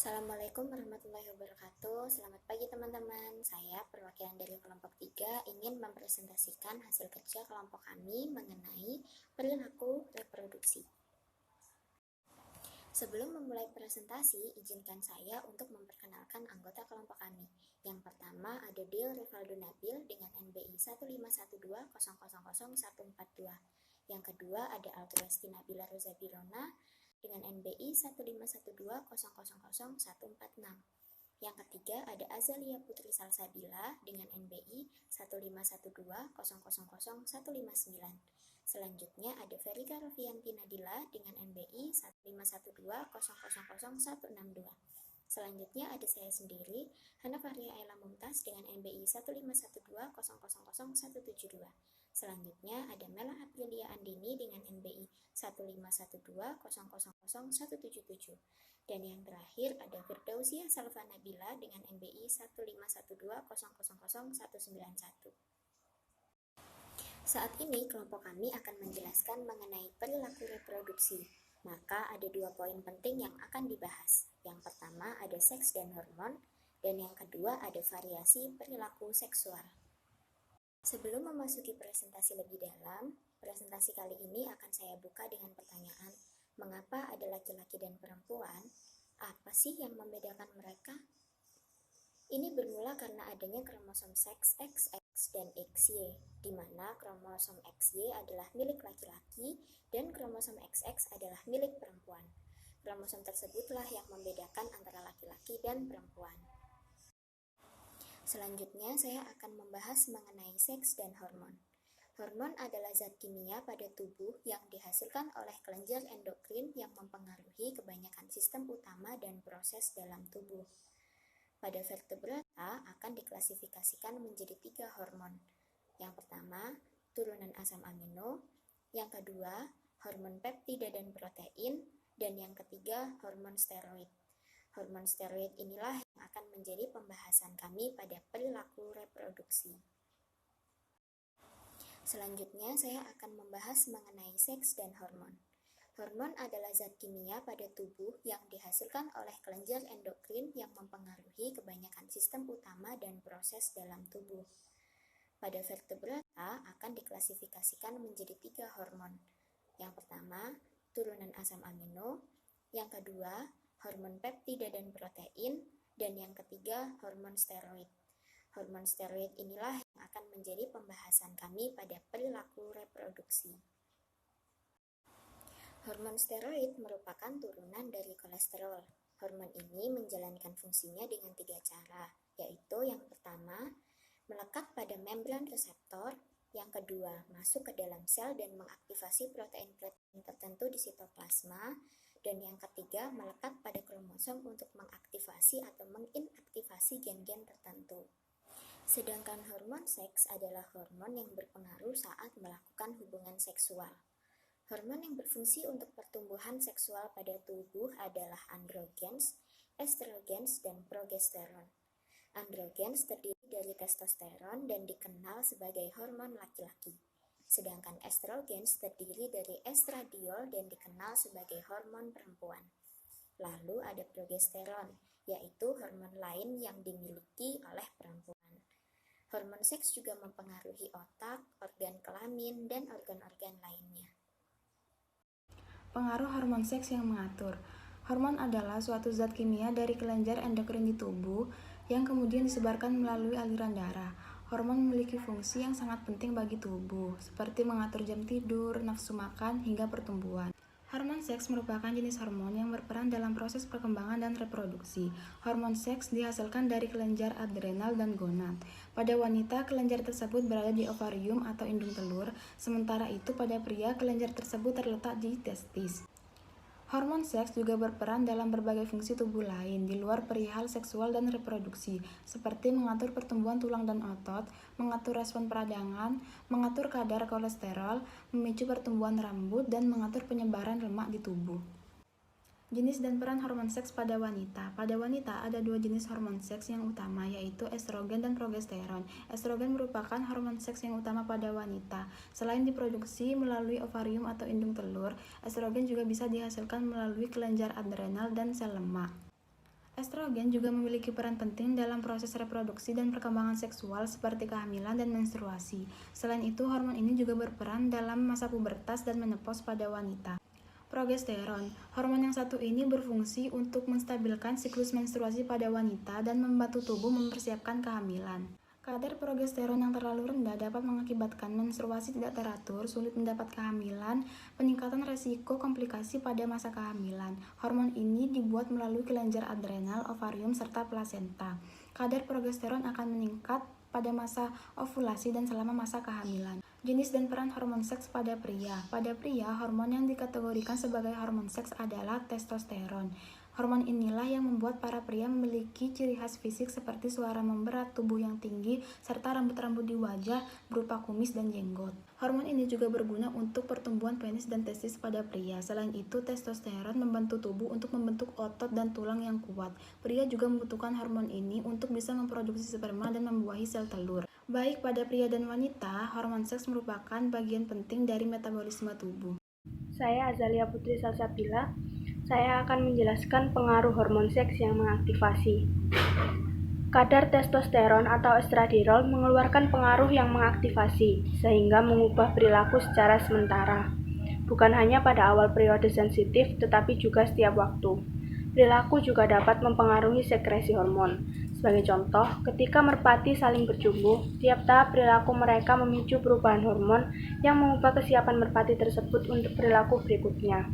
Assalamualaikum warahmatullahi wabarakatuh. Selamat pagi teman-teman. Saya perwakilan dari kelompok 3 ingin mempresentasikan hasil kerja kelompok kami mengenai perilaku reproduksi. Sebelum memulai presentasi, izinkan saya untuk memperkenalkan anggota kelompok kami. Yang pertama ada Dil Rivaldo Nabil dengan NBI 15120000142. Yang kedua ada Altuesti Nabila Rozabirona dengan NBI 15120000146. Yang ketiga ada Azalia Putri Salsabila dengan NBI 15120000159. Selanjutnya ada Verika Rofianti Nadila dengan NBI 15120000162. Selanjutnya ada saya sendiri, Hana Faria Ayla Mumtaz dengan NBI 15120000172. Selanjutnya ada Mela Aprilia Andini dengan NBI 15120000177. Dan yang terakhir ada Firdausia Salva Nabila dengan NBI 15120000191. Saat ini kelompok kami akan menjelaskan mengenai perilaku reproduksi. Maka ada 2 poin penting yang akan dibahas. Yang pertama ada seks dan hormon, dan yang kedua ada variasi perilaku seksual. Sebelum memasuki presentasi lebih dalam, presentasi kali ini akan saya buka dengan pertanyaan, mengapa ada laki-laki dan perempuan? Apa sih yang membedakan mereka? Ini bermula karena adanya kromosom seks XX dan XY, di mana kromosom XY adalah milik laki-laki dan kromosom XX adalah milik perempuan. Kromosom tersebutlah yang membedakan antara laki-laki dan perempuan. Selanjutnya saya akan membahas mengenai seks dan hormon. Hormon adalah zat kimia pada tubuh yang dihasilkan oleh kelenjar endokrin yang mempengaruhi kebanyakan sistem utama dan proses dalam tubuh. Pada vertebrata akan diklasifikasikan menjadi 3 hormon. Yang pertama, turunan asam amino. Yang kedua, hormon peptida dan protein. Dan yang ketiga, hormon steroid. Hormon steroid inilah yang akan menjadi pembahasan kami pada perilaku reproduksi. Selanjutnya, saya akan membahas mengenai seks dan hormon. Hormon adalah zat kimia pada tubuh yang dihasilkan oleh kelenjar endokrin yang mempengaruhi kebanyakan sistem utama dan proses dalam tubuh. Pada vertebrata akan diklasifikasikan menjadi 3 hormon. Yang pertama, turunan asam amino. Yang kedua, hormon peptida dan protein. Dan yang ketiga, hormon steroid. Hormon steroid inilah yang akan menjadi pembahasan kami pada perilaku reproduksi. Hormon steroid merupakan turunan dari kolesterol. Hormon ini menjalankan fungsinya dengan 3 cara, yaitu yang pertama, melekat pada membran reseptor, yang kedua, masuk ke dalam sel dan mengaktifasi protein-protein tertentu di sitoplasma, dan yang ketiga, melekat pada kromosom untuk mengaktifasi atau menginaktifasi gen-gen tertentu. Sedangkan hormon seks adalah hormon yang berpengaruh saat melakukan hubungan seksual. Hormon yang berfungsi untuk pertumbuhan seksual pada tubuh adalah androgens, estrogens, dan progesteron. Androgens terdiri dari testosteron dan dikenal sebagai hormon laki-laki. Sedangkan estrogens terdiri dari estradiol dan dikenal sebagai hormon perempuan. Lalu ada progesteron, yaitu hormon lain yang dimiliki oleh perempuan. Hormon seks juga mempengaruhi otak, organ kelamin, dan organ-organ lainnya. Pengaruh hormon seks yang mengatur. Hormon adalah suatu zat kimia dari kelenjar endokrin di tubuh yang kemudian disebarkan melalui aliran darah. Hormon memiliki fungsi yang sangat penting bagi tubuh, seperti mengatur jam tidur, nafsu makan, hingga pertumbuhan. Hormon seks merupakan jenis hormon yang berperan dalam proses perkembangan dan reproduksi. Hormon seks dihasilkan dari kelenjar adrenal dan gonad. Pada wanita, kelenjar tersebut berada di ovarium atau indung telur, sementara itu pada pria, kelenjar tersebut terletak di testis. Hormon seks juga berperan dalam berbagai fungsi tubuh lain di luar perihal seksual dan reproduksi, seperti mengatur pertumbuhan tulang dan otot, mengatur respon peradangan, mengatur kadar kolesterol, memicu pertumbuhan rambut, dan mengatur penyebaran lemak di tubuh. Jenis dan peran hormon seks pada wanita. Pada wanita ada 2 jenis hormon seks yang utama, yaitu estrogen dan progesteron. Estrogen merupakan hormon seks yang utama pada wanita. Selain diproduksi melalui ovarium atau indung telur, estrogen juga bisa dihasilkan melalui kelenjar adrenal dan sel lemak. Estrogen juga memiliki peran penting dalam proses reproduksi dan perkembangan seksual seperti kehamilan dan menstruasi. Selain itu, hormon ini juga berperan dalam masa pubertas dan menopause pada wanita. Progesteron, hormon yang satu ini berfungsi untuk menstabilkan siklus menstruasi pada wanita dan membantu tubuh mempersiapkan kehamilan. Kadar progesteron yang terlalu rendah dapat mengakibatkan menstruasi tidak teratur, sulit mendapat kehamilan, peningkatan resiko komplikasi pada masa kehamilan. Hormon ini dibuat melalui kelenjar adrenal, ovarium, serta plasenta. Kadar progesteron akan meningkat pada masa ovulasi dan selama masa kehamilan. Jenis dan peran hormon seks pada pria. Pada pria, hormon yang dikategorikan sebagai hormon seks adalah testosteron. Hormon inilah yang membuat para pria memiliki ciri khas fisik seperti suara memberat, tubuh yang tinggi, serta rambut-rambut di wajah berupa kumis dan jenggot. Hormon ini juga berguna untuk pertumbuhan penis dan testis pada pria. Selain itu, testosteron membantu tubuh untuk membentuk otot dan tulang yang kuat. Pria juga membutuhkan hormon ini untuk bisa memproduksi sperma dan membuahi sel telur. Baik pada pria dan wanita, hormon seks merupakan bagian penting dari metabolisme tubuh. Saya Azalia Putri Salsabila. Saya akan menjelaskan pengaruh hormon seks yang mengaktifasi. Kadar testosteron atau estradiol mengeluarkan pengaruh yang mengaktifasi, sehingga mengubah perilaku secara sementara. Bukan hanya pada awal periode sensitif, tetapi juga setiap waktu. Perilaku juga dapat mempengaruhi sekresi hormon. Sebagai contoh, ketika merpati saling berjumpa, tiap tahap perilaku mereka memicu perubahan hormon yang mengubah kesiapan merpati tersebut untuk perilaku berikutnya.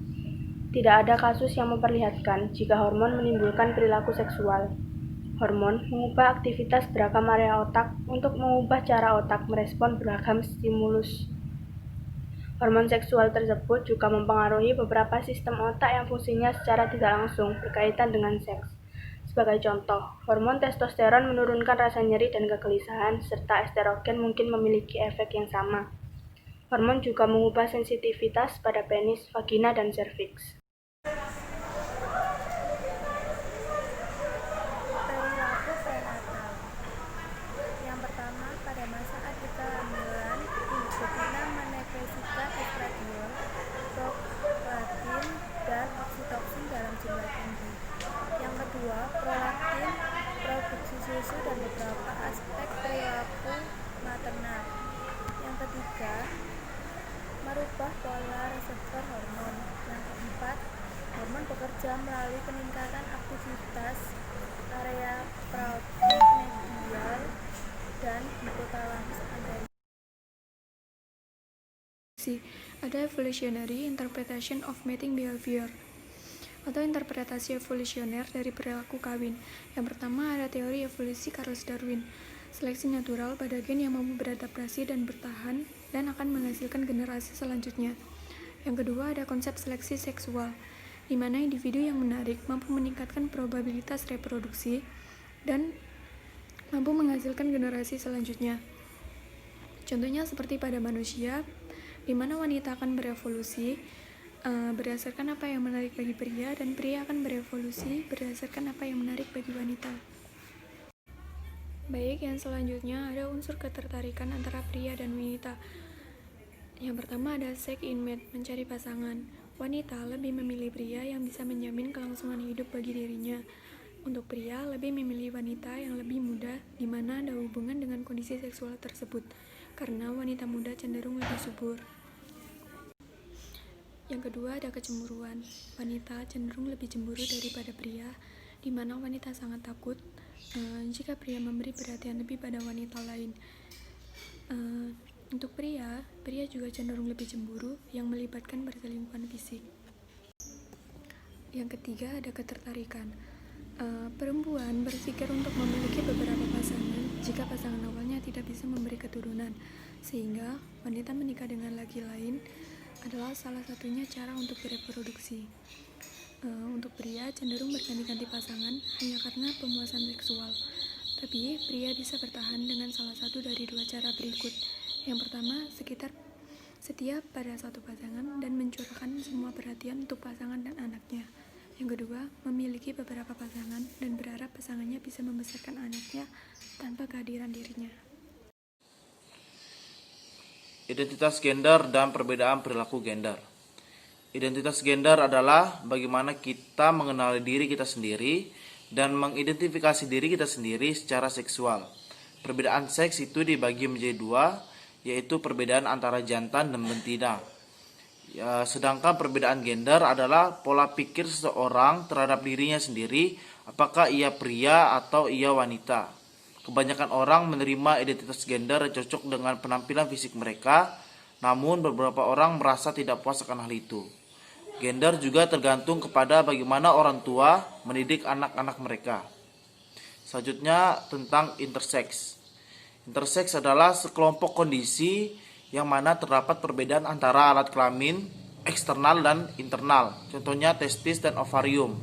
Tidak ada kasus yang memperlihatkan jika hormon menimbulkan perilaku seksual. Hormon mengubah aktivitas beragam area otak untuk mengubah cara otak merespon beragam stimulus. Hormon seksual tersebut juga mempengaruhi beberapa sistem otak yang fungsinya secara tidak langsung berkaitan dengan seks. Sebagai contoh, hormon testosteron menurunkan rasa nyeri dan kegelisahan, serta estrogen mungkin memiliki efek yang sama. Hormon juga mengubah sensitivitas pada penis, vagina, dan serviks. Perilaku prenatal. Yang pertama, pada masa akhir kehamilan, induk betina menekresitkan estradiol, prolaktin, dan oksitoksin dalam jumlah tinggi. Yang kedua, prolaktin, produksi susu, dan beberapa aspek perilaku maternal. Yang ketiga, merubah pola reseptor hormon. Yang keempat, hormon bekerja melalui peningkatan aktivitas area prolaktin medial dan hipotalamus anterior. Ada evolutionary interpretation of mating behavior atau interpretasi evolusioner dari perilaku kawin. Yang pertama ada teori evolusi Charles Darwin, seleksi natural pada gen yang mampu beradaptasi dan bertahan dan akan menghasilkan generasi selanjutnya. Yang kedua ada konsep seleksi seksual, di mana individu yang menarik mampu meningkatkan probabilitas reproduksi dan mampu menghasilkan generasi selanjutnya. Contohnya seperti pada manusia, di mana wanita akan berevolusi berdasarkan apa yang menarik bagi pria, dan pria akan berevolusi berdasarkan apa yang menarik bagi wanita. Baik, yang selanjutnya ada unsur ketertarikan antara pria dan wanita. Yang pertama ada sex in mate, mencari pasangan. Wanita lebih memilih pria yang bisa menjamin kelangsungan hidup bagi dirinya. Untuk pria, lebih memilih wanita yang lebih muda, di mana ada hubungan dengan kondisi seksual tersebut, karena wanita muda cenderung lebih subur. Yang kedua ada kecemburuan. Wanita cenderung lebih cemburu daripada pria, di mana wanita sangat takut jika pria memberi perhatian lebih pada wanita lain. Untuk pria juga cenderung lebih cemburu yang melibatkan perselingkuhan fisik. Yang ketiga ada ketertarikan. Perempuan berpikir untuk memiliki beberapa pasangan jika pasangan awalnya tidak bisa memberi keturunan, sehingga wanita menikah dengan laki lain adalah salah satunya cara untuk bereproduksi. Untuk pria cenderung berganti-ganti pasangan hanya karena pemuasan seksual, tapi pria bisa bertahan dengan salah satu dari dua cara berikut. Yang pertama, setia pada satu pasangan dan mencurahkan semua perhatian untuk pasangan dan anaknya. Yang kedua, memiliki beberapa pasangan dan berharap pasangannya bisa membesarkan anaknya tanpa kehadiran dirinya. Identitas gender dan perbedaan perilaku gender. Identitas gender adalah bagaimana kita mengenali diri kita sendiri dan mengidentifikasi diri kita sendiri secara seksual. Perbedaan seks itu dibagi menjadi dua, yaitu perbedaan antara jantan dan betina. Sedangkan perbedaan gender adalah pola pikir seseorang terhadap dirinya sendiri, apakah ia pria atau ia wanita. Kebanyakan orang menerima identitas gender yang cocok dengan penampilan fisik mereka, namun beberapa orang merasa tidak puas akan hal itu. Gender juga tergantung kepada bagaimana orang tua mendidik anak-anak mereka. Selanjutnya tentang intersex. Intersex adalah sekelompok kondisi yang mana terdapat perbedaan antara alat kelamin eksternal dan internal. Contohnya testis dan ovarium.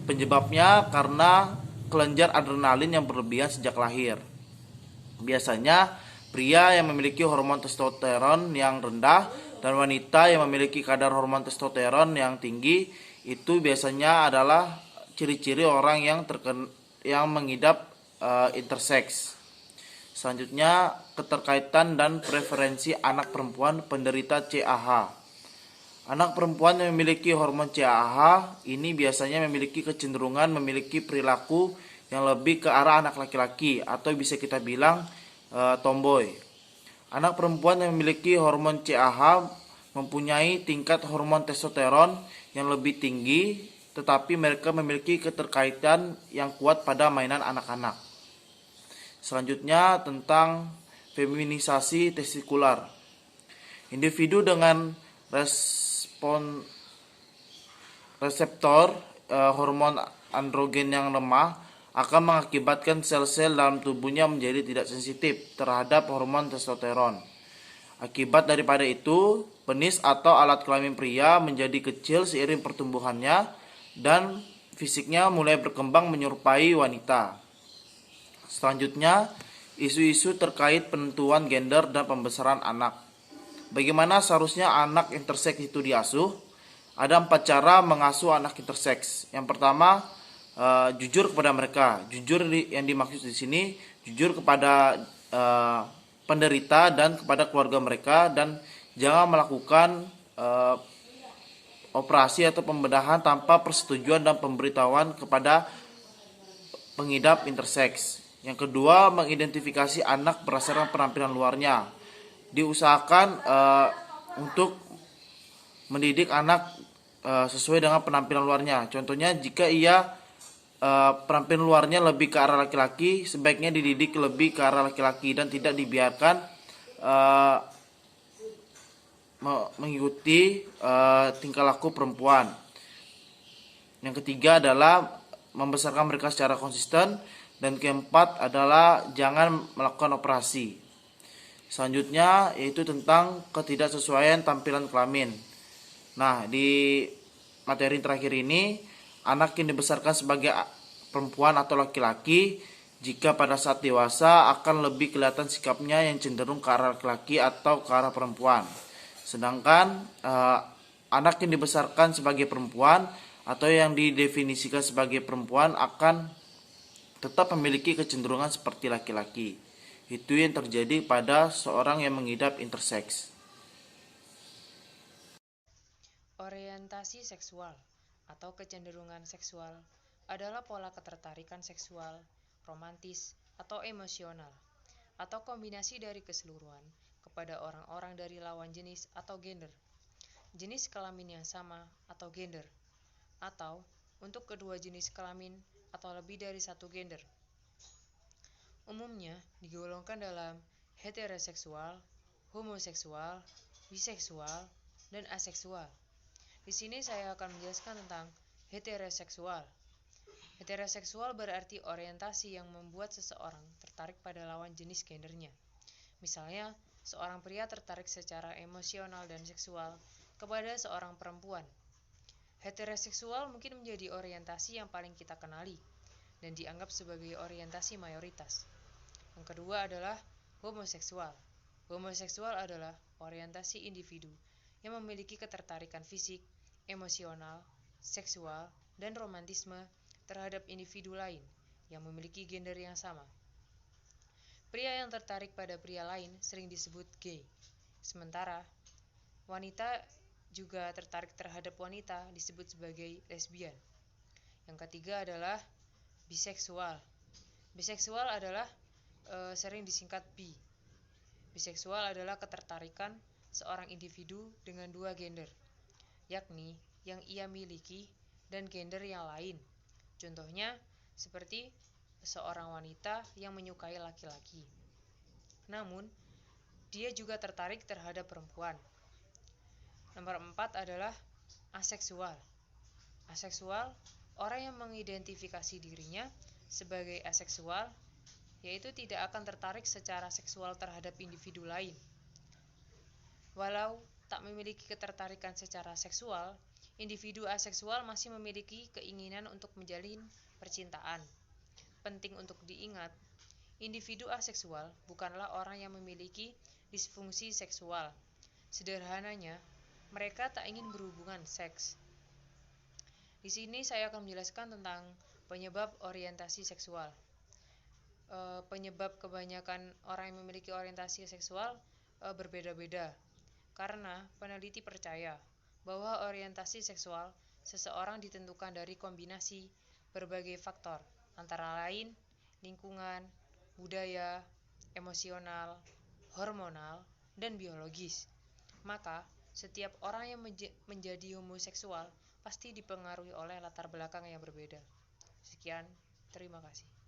Penyebabnya karena kelenjar adrenalin yang berlebihan sejak lahir. Biasanya pria yang memiliki hormon testosteron yang rendah dan wanita yang memiliki kadar hormon testosteron yang tinggi itu biasanya adalah ciri-ciri orang yang mengidap intersex. Selanjutnya, keterkaitan dan preferensi anak perempuan penderita CAH. Anak perempuan yang memiliki hormon CAH ini biasanya memiliki kecenderungan memiliki perilaku yang lebih ke arah anak laki-laki atau bisa kita bilang tomboy. Anak perempuan yang memiliki hormon CAH mempunyai tingkat hormon testosteron yang lebih tinggi, tetapi mereka memiliki keterkaitan yang kuat pada mainan anak-anak. Selanjutnya tentang feminisasi testikular. Individu dengan reseptor hormon androgen yang lemah akan mengakibatkan sel-sel dalam tubuhnya menjadi tidak sensitif terhadap hormon testosteron. Akibat daripada itu, penis atau alat kelamin pria menjadi kecil seiring pertumbuhannya dan fisiknya mulai berkembang menyerupai wanita. Selanjutnya, isu-isu terkait penentuan gender dan pembesaran anak. Bagaimana seharusnya anak intersex itu diasuh? Ada 4 cara mengasuh anak intersex. Yang pertama, jujur kepada mereka. Jujur yang dimaksud di sini jujur kepada penderita dan kepada keluarga mereka, dan jangan melakukan operasi atau pembedahan tanpa persetujuan dan pemberitahuan kepada pengidap intersex. Yang kedua, mengidentifikasi anak berdasarkan penampilan luarnya. Diusahakan untuk mendidik anak sesuai dengan penampilan luarnya. Contohnya, jika ia penampilan luarnya lebih ke arah laki-laki, sebaiknya dididik lebih ke arah laki-laki dan tidak dibiarkan mengikuti tingkah laku perempuan. Yang ketiga adalah membesarkan mereka secara konsisten. Dan keempat adalah jangan melakukan operasi. Selanjutnya yaitu tentang ketidaksesuaian tampilan kelamin. Nah, di materi terakhir ini, anak yang dibesarkan sebagai perempuan atau laki-laki, jika pada saat dewasa akan lebih kelihatan sikapnya yang cenderung ke arah laki-laki atau ke arah perempuan. Sedangkan anak yang dibesarkan sebagai perempuan atau yang didefinisikan sebagai perempuan akan tetap memiliki kecenderungan seperti laki-laki. Itu yang terjadi pada seorang yang mengidap intersex. Orientasi seksual atau kecenderungan seksual adalah pola ketertarikan seksual, romantis, atau emosional, atau kombinasi dari keseluruhan kepada orang-orang dari lawan jenis atau gender, jenis kelamin yang sama atau gender, atau untuk kedua jenis kelamin atau lebih dari satu gender. Umumnya digolongkan dalam heteroseksual, homoseksual, biseksual, dan aseksual. Di sini saya akan menjelaskan tentang heteroseksual. Heteroseksual berarti orientasi yang membuat seseorang tertarik pada lawan jenis gendernya. Misalnya, seorang pria tertarik secara emosional dan seksual kepada seorang perempuan. Heteroseksual mungkin menjadi orientasi yang paling kita kenali dan dianggap sebagai orientasi mayoritas. Yang kedua adalah homoseksual. Homoseksual adalah orientasi individu yang memiliki ketertarikan fisik, emosional, seksual, dan romantisme terhadap individu lain yang memiliki gender yang sama. Pria yang tertarik pada pria lain sering disebut gay. Sementara wanita juga tertarik terhadap wanita disebut sebagai lesbian. Yang ketiga adalah biseksual. Biseksual adalah sering disingkat bi. Biseksual adalah ketertarikan seorang individu dengan dua gender, yakni yang ia miliki dan gender yang lain. Contohnya seperti seorang wanita yang menyukai laki-laki. Namun, dia juga tertarik terhadap perempuan. Nomor 4 adalah aseksual. Aseksual, orang yang mengidentifikasi dirinya sebagai aseksual, yaitu tidak akan tertarik secara seksual terhadap individu lain. Walau tak memiliki ketertarikan secara seksual, individu aseksual masih memiliki keinginan untuk menjalin percintaan. Penting untuk diingat, individu aseksual bukanlah orang yang memiliki disfungsi seksual. Sederhananya, mereka tak ingin berhubungan seks. Di sini saya akan menjelaskan tentang penyebab orientasi seksual. Penyebab kebanyakan orang yang memiliki orientasi seksual berbeda-beda. Karena peneliti percaya bahwa orientasi seksual seseorang ditentukan dari kombinasi berbagai faktor, antara lain lingkungan, budaya, emosional, hormonal, dan biologis. Maka, setiap orang yang menjadi homoseksual pasti dipengaruhi oleh latar belakang yang berbeda. Sekian, terima kasih.